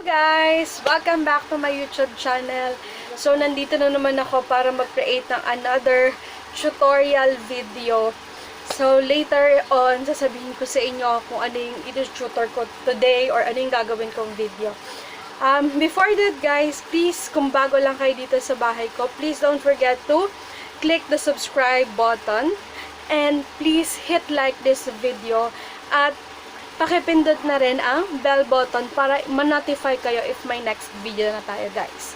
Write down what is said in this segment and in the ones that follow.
Guys! Welcome back to my YouTube channel. So, nandito na naman ako para mag-create ng another tutorial video. So, later on, sasabihin ko sa inyo kung ano yung i-tutor ko today or ano yung gagawin kong video. Before that, guys, please, kung bago lang kayo dito sa bahay ko, please don't forget to click the subscribe button and please hit like this video at pakipindot na rin ang bell button para ma-notify kayo if may next video na tayo, guys.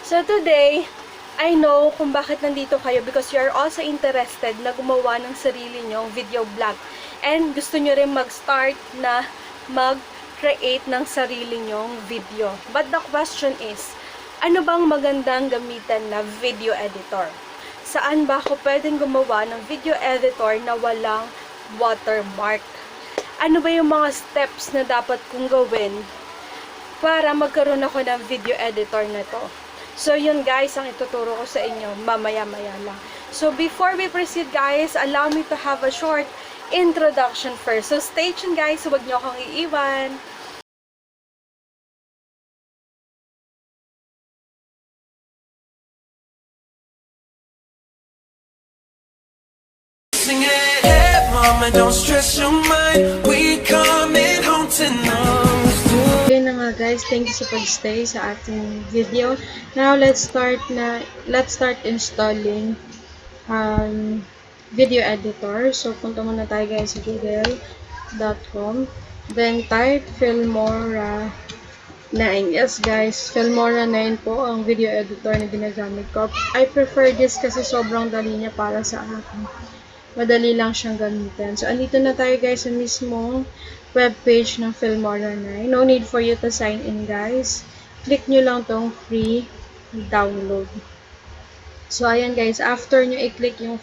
So today, I know kung bakit nandito kayo because you are also interested na gumawa ng sarili nyong video vlog. And gusto nyo rin mag-start na mag-create ng sarili nyong video. But the question is, ano bang magandang gamitan na video editor? Saan ba ako pwedeng gumawa ng video editor na walang watermark? Ano ba yung mga steps na dapat kong gawin para magkaroon ako ng video editor na to? So, yun guys, ang ituturo ko sa inyo mamaya-maya lang. So, before we proceed guys, allow me to have a short introduction first. So, stay tuned guys, huwag nyo akong iiwan. Sing it, hey mama, don't stress your mind. We coming home tonight. Yun na nga guys, thank you sa pag-stay sa ating video. Now let's start installing video editor. So punta muna tayo guys sa google.com. Then type Filmora 9. Yes guys, Filmora 9 po ang video editor na ginagamit ko. I prefer this kasi sobrang dali niya para sa akin. Madali lang siyang gamitin. So, andito na tayo guys sa mismong webpage ng Filmora 9. No need for you to sign in guys. Click nyo lang tong free download. So, ayan guys. After nyo i-click yung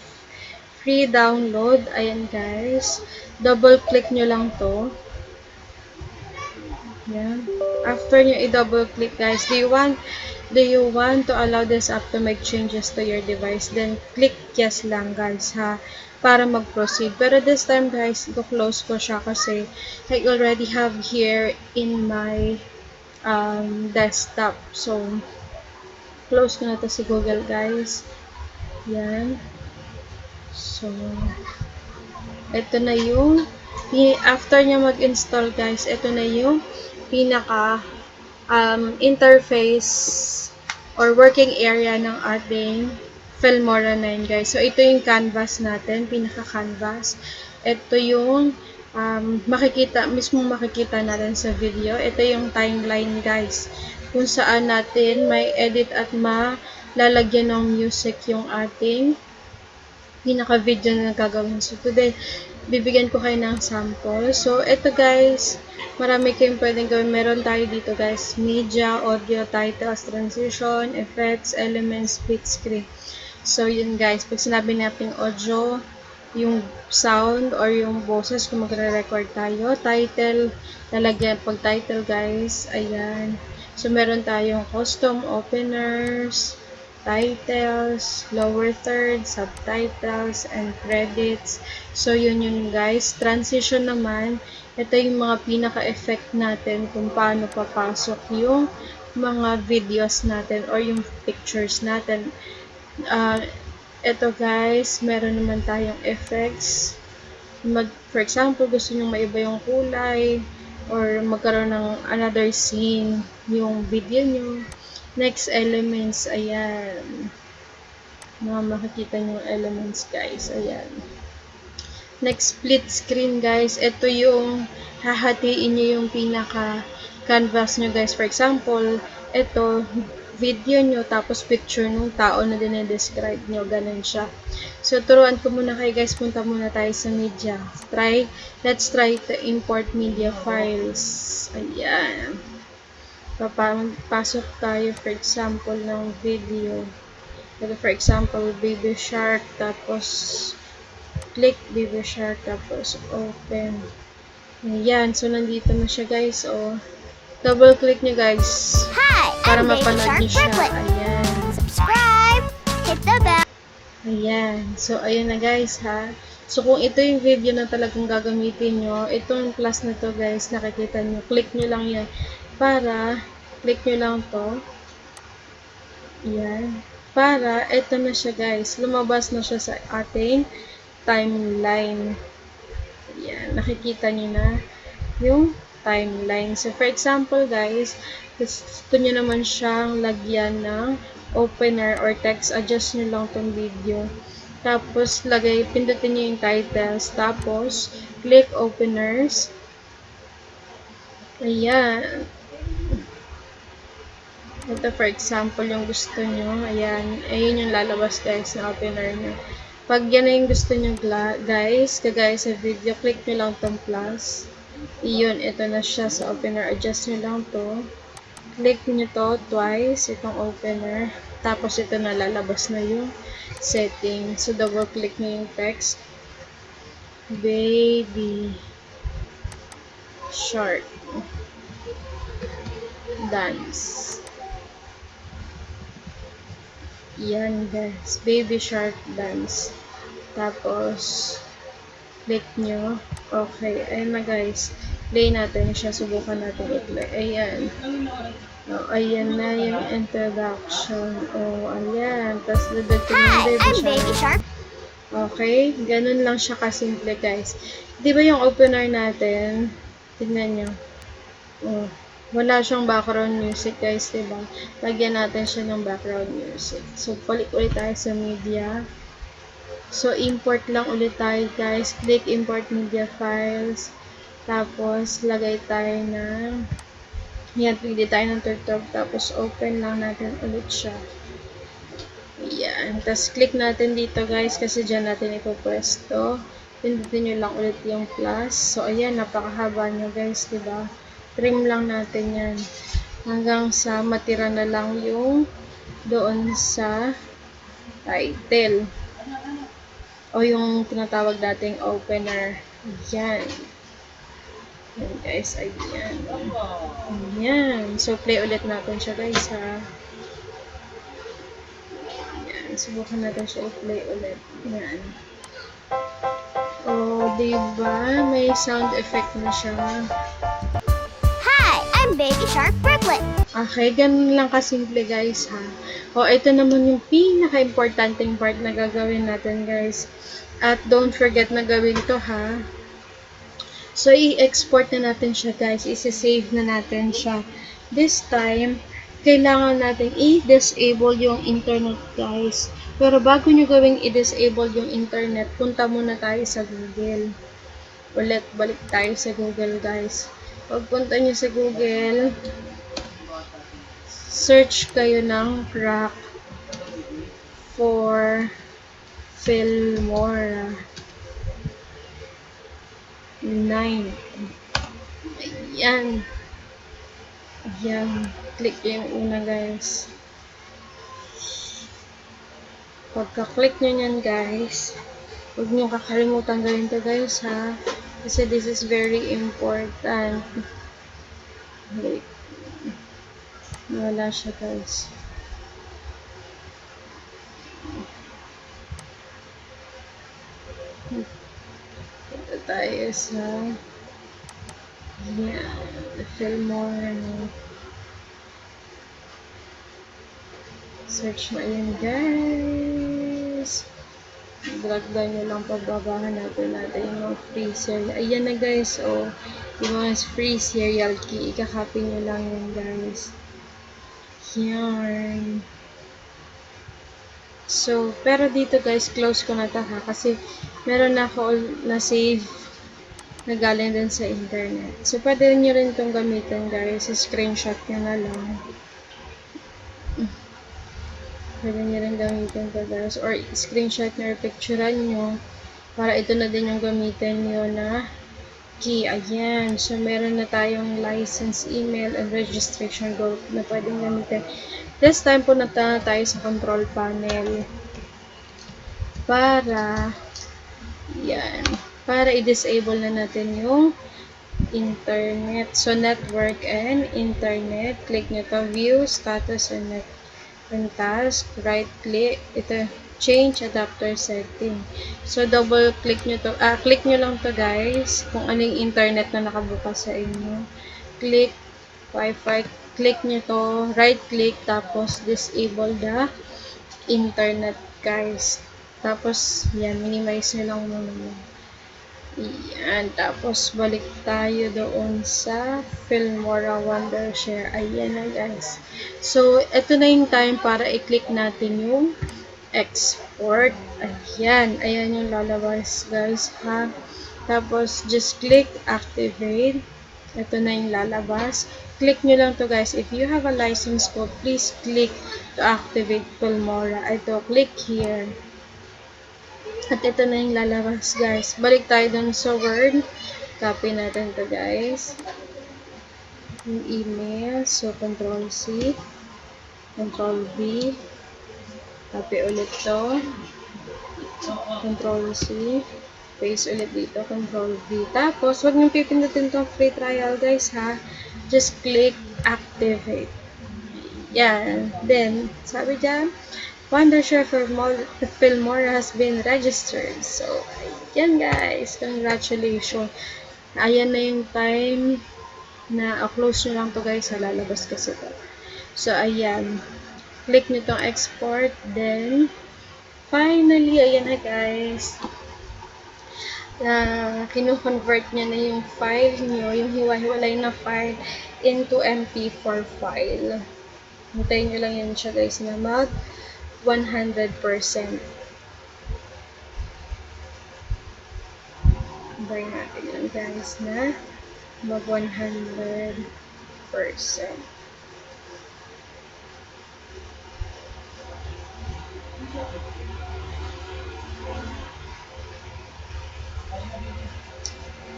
free download, ayan guys. Double click nyo lang to. Ayan. After nyo i-double click guys, do you want to allow this app to make changes to your device? Then, click yes lang guys ha. Para mag-proceed. Pero this time guys, i-close ko siya kasi I already have here in my desktop. So, close ko na to si Google guys. Yan. So, ito na yung after niya mag-install guys, ito na yung pinaka interface or working area ng ating Filmora 9 guys. So, ito yung canvas natin, pinaka-canvas. Ito yung mismong makikita natin sa video. Ito yung timeline guys, kung saan natin may edit at malalagyan ng music yung ating pinaka-video na gagawin. So, today, bibigyan ko kayo ng sample. So, ito guys, marami kayong pwedeng gawin. Meron tayo dito guys, media, audio, titles, transition, effects, elements, split screen. So, yun guys, pag sinabi natin audio, yung sound or yung boses kung magre-record tayo, title, lalagyan pag title guys, ayan. So, meron tayong custom openers, titles, lower third, subtitles, and credits. So, yun guys. Transition naman, ito yung mga pinaka-effect natin kung paano papasok yung mga videos natin or yung pictures natin. Ito guys, meron naman tayong effects. For example, gusto nyo maiba yung kulay or magkaroon ng another scene yung video nyo. Next, elements. Ayan. Makikita nyo yung elements guys. Ayan. Next, split screen guys. Ito yung hahatiin nyo yung pinaka canvas nyo guys. For example, ito video nyo, tapos picture ng tao na dinedescribe nyo. Ganun siya. So, turuan ko muna kayo guys. Punta muna tayo sa media. Let's try to import media files. Ayan. Pasok tayo, for example, ng video. For example, baby shark, tapos click baby shark, tapos open. Ayan. So, nandito na siya guys. O, double click nyo guys. Para mapanood nyo siya. Ayan. Subscribe! Hit the bell! Ayan. So, ayan na guys ha. So, kung ito yung video na talagang gagamitin nyo, itong plus na to guys, nakikita nyo, click nyo lang yan. para, click nyo lang to. Yan. Para, ito na siya guys. Lumabas na siya sa ating timeline. Yan. Nakikita nyo na yung timeline. So, for example guys, gusto nyo naman siyang lagyan ng opener or text. Adjust nyo lang tong video. Tapos, pindutin nyo yung titles. Tapos, click openers. Ayan. Ito for example yung gusto nyo. Ayan. Ayun yung lalabas guys na opener nyo. Pag yan na yung gusto nyo guys, kagaya sa video, click nyo lang tong plus. Iyon, ito na siya sa opener. Adjust nyo lang to. Click nyo to twice, itong opener. Tapos ito na lalabas na yung setting. So double click nyo yung text. Baby shark dance. Yan guys, baby shark dance. Tapos click nyo. Okay, ayun na guys. Play natin siya, subukan natin i-play. Ayan. Oh, ayan na yung introduction. Oh, ayan. Tapos dadating yung baby shark. Okay, ganun lang siya kasimple guys. Di ba yung opener natin? Tignan nyo. Oh, wala siyang background music guys, diba? Lagyan natin siya ng background music. So, balik ulit tayo sa media. So, import lang ulit tayo guys. Click import media files. Tapos, lagay tayo ng yan, pili tayo ng turtle. Tapos, open lang natin ulit siya. Ayan. Tapos, click natin dito guys kasi dyan natin ipopwesto. Pindutin nyo lang ulit yung plus. So, ayan, napakahaba nyo guys, diba? Trim lang natin yan. Hanggang sa matira na lang yung doon sa title. O yung tinatawag dating opener. Ayan. Ayan guys, ayan. Ayan. So, play ulit natin siya guys ha. Ayan. Subukan natin siya i-play ulit. Ayan. O, diba? May sound effect na siya. I'm Baby Shark Brooklyn. Okay, ganun lang kasimple guys ha. O, ito naman yung pinaka-importanting part na gagawin natin guys. At don't forget na gawin to ha. So, i-export na natin siya guys. I-save na natin siya. This time, kailangan natin i-disable yung internet guys. Pero bago nyo gawing i-disable yung internet, punta muna tayo sa Google. Ulit, balik tayo sa Google guys. Pagpunta nyo sa Google, search kayo ng crack for Filmora 9. Ayan. Ayan. Click yung una guys. Pagka-click nyo yan guys, huwag nyo kakalimutan gawin to guys ha. Kasi this is very important. Wait. Wala siya guys. Ito tayo sa Filmora. Search mo yun guys. Drag down nyo lang pagbabahan natin yung mga free serial. Ayan na guys, oh. Yung mga free serial key. Ikakopy nyo lang yun guys. Yan. So, pero dito guys, close ko na to ha. Kasi, meron na ako na-save na galing din sa internet. So, pwede nyo rin itong gamitin guys. Screenshot nyo na lang. Pwede nyo rin gamitin ito guys. Or screenshot nyo or picturean nyo. Para ito na din yung gamitin nyo na key. Ayan. So, meron na tayong license, email, and registration group na pwedeng gamitin. This time po tayo sa control panel. Para i-disable na natin yung internet. So, network and internet. Click nyo to, view, status, and network. Task, right click, ito, change adapter setting. So, double click nyo to, click nyo lang to guys, kung ano yung internet na nakabukas sa inyo. Click Wi-Fi. Click nyo to, right click, tapos disable the internet, guys. Tapos, yan, minimize nyo lang muna. Yan, tapos balik tayo doon sa Filmora Wondershare. Ayan na, guys. So, ito na yung time para i-click natin yung export. Ayan, ayan yung lalabas, guys, ha. Tapos, just click activate. Ito na yung lalabas. Click nyo lang to, guys. If you have a license code, please click to activate Filmora. Ito, click here. At ito na yung lalabas, guys. Balik tayo dun sa Word. Copy natin to, guys. Yung email. So, Control C. Control V. Copy ulit to. Control C. Paste ulit dito. Control V. Tapos, huwag nyo pipindutin tong free trial, guys, ha. Just click activate. Yan. Then, sabi dyan, Wondershare Filmora has been registered. So, yan, guys. Congratulations. Ayan na yung time na close nyo lang to, guys. Lalabas kasi to. So, ayan. Click nyo tong export. Then, finally, ayan na, guys. Kino-convert nyo na yung file nyo, yung hiwa-hiwalay na file, into MP4 file. Hintayin nyo lang yan siya, guys, na mag 100%. Hintayin natin yan, guys, na mag 100%.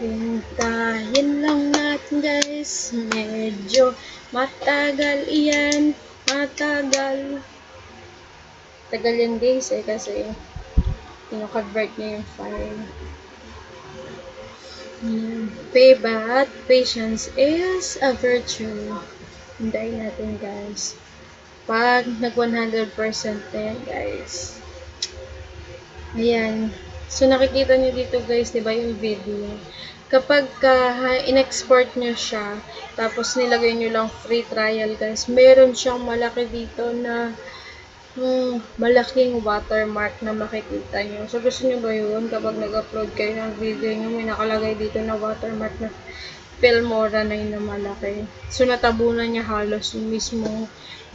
Hintayin lang natin, guys. Medyo matagal iyan. Matagal. Tagal yan, guys, kasi kino-convert niya yung file. But patience is a virtue. Hintayin natin, guys. Pag nag 100% na yan, guys. Ayan. So, nakikita nyo dito, guys, diba yung video? Kapag in-export nyo siya, tapos nilagay nyo lang free trial, guys, meron siyang malaki dito na malaking watermark na makikita nyo. So, gusto nyo ba yun? Kapag nag-upload kayo ng video nyo, may nakalagay dito na watermark na Filmora na yun na malaki. So, natabunan niya halos yung mismong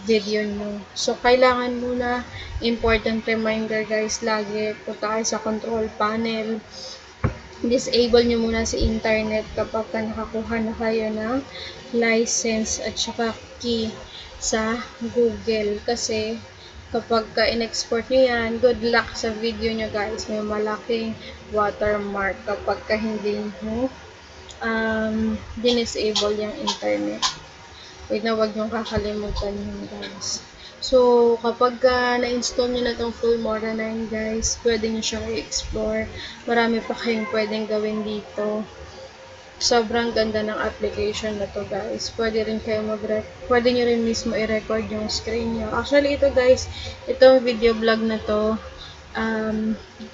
video nyo. So, kailangan muna, important reminder, guys, lagi punta kayo sa control panel. Disable nyo muna sa internet kapag nakakuha na kayo ng license at saka key sa Google. Kasi, kapag in-export nyo yan, good luck sa video nyo, guys. May malaking watermark kapag hindi nyo disable yung internet. Wait na, wag nyo kakalimutan yun, guys. So, kapag na-install nyo na itong Filmora 9, guys, pwede nyo siyang i-explore. Marami pa kayong pwedeng gawin dito. Sobrang ganda ng application na to, guys. Pwede nyo rin mismo i-record yung screen nyo. Actually, ito, guys, itong video vlog na to,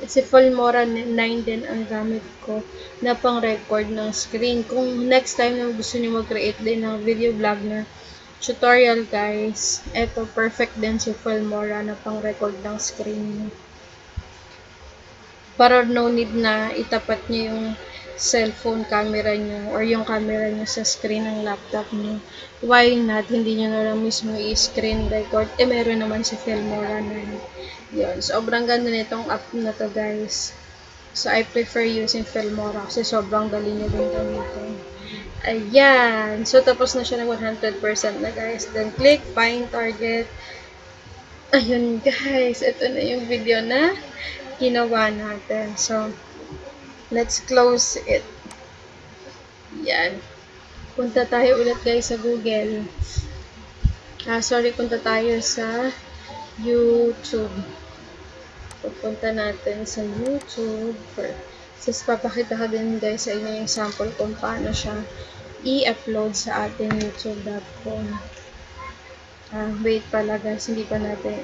si Filmora 9 din ang gamit ko na pang-record ng screen. Kung next time na gusto nyo mag-create din ng video vlog na tutorial, guys, ito, perfect din si Filmora na pang-record ng screen. Para no need na itapat nyo yung cellphone camera nyo or yung camera nyo sa screen ng laptop nyo. Why not? Hindi nyo na lang mismo i-screen record. Meron naman si Filmora na yun. Sobrang ganda nitong app na to, guys. So, I prefer using Filmora kasi sobrang dali nyo din gamitin. Ayan. So, tapos na siya ng 100% na, guys. Then, click Find Target. Ayun, guys. Ito na yung video na ginawa natin. So, let's close it. Yan. Punta tayo ulit, guys, sa Google. Punta tayo sa YouTube. Pupunta natin sa YouTube. Tapos, papakita ko din, guys, sa inyo yung sample kung paano siya i-upload sa ating youtube.com. Wait pala, guys. Hindi pa natin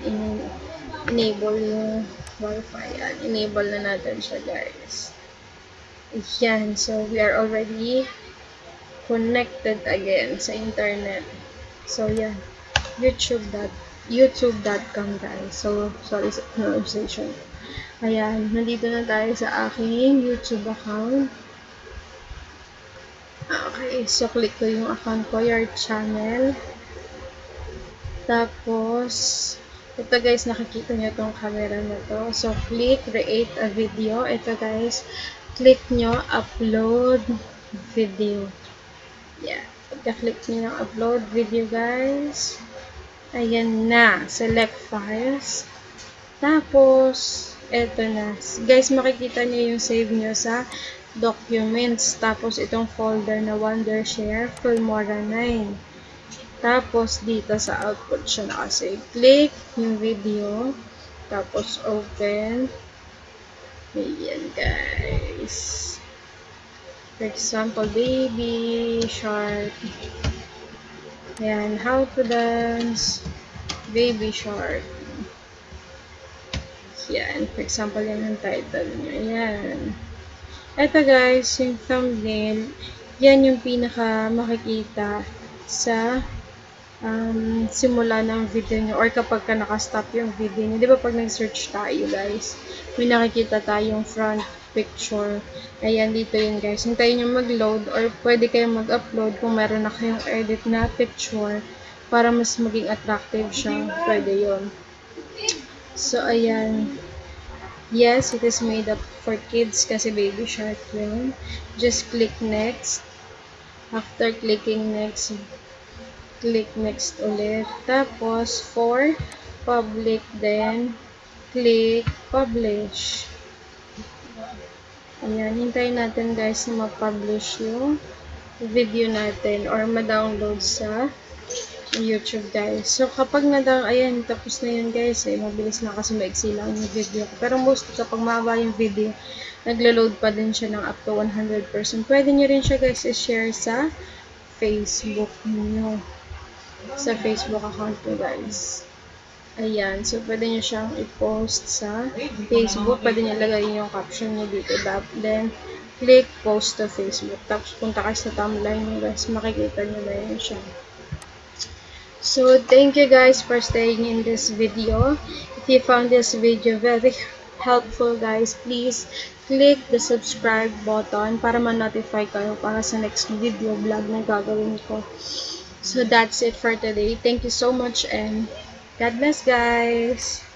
enable yung Wi-Fi. Enable na natin siya, guys. Yan. So, we are already connected again sa internet. So, yan. YouTube.com guys. So, sorry sa pronunciation. Ayan, nandito na tayo sa aking YouTube account. Okay, so click ko yung account ko, your channel. Tapos, ito guys, nakikita nyo tong camera na to. So, click create a video. Ito guys, click nyo upload video. Yeah. Pagka-click nyo ng upload video guys. Ayan na. Select files. Tapos, eto na. Guys, makikita nyo yung save nyo sa documents. Tapos, itong folder na Wondershare Filmora 9. Tapos, dito sa output siya nakasave. Click yung video. Tapos, open. Ayan, guys. For example, baby shark. Ayan, how to dance. Baby shark. Yan. For example, yan ang title niya. Yan. Ito guys, yung thumbnail, yan yung pinaka makikita sa simula ng video nyo or kapag ka nakastop yung video nyo. Di ba pag nag-search tayo guys, may nakikita tayong front picture. Ayan, dito yun guys. Hintayin nyo mag-load or pwede kayong mag-upload kung meron na kayong edit na picture para mas maging attractive siya. Pwede yun. So, ayan. Yes, it is made up for kids kasi baby shark yun. Just click next. After clicking next, click next ulit. Tapos, for public, then click publish. Ayan, hintayin natin guys na ma-publish yung video natin or ma-download sa YouTube guys. So, kapag ayan, tapos na yun guys, mabilis lang kasi maiksi lang yung video ko. Pero mostly kapag mahaba yung video, naglo-load pa din siya ng up to 100%. Pwede nyo rin siya guys i-share sa Facebook niyo. Sa Facebook account ko guys. Ayan, so pwede nyo siyang i-post sa Facebook. Pwede nyo lagay yung caption nyo dito. Then, click post to Facebook. Tapos, punta kayo sa timeline nyo guys. Makikita nyo na yun siya. So, thank you guys for staying in this video. If you found this video very helpful guys, please click the subscribe button para ma-notify kayo para sa next video vlog na gagawin ko. So, that's it for today. Thank you so much and God bless guys!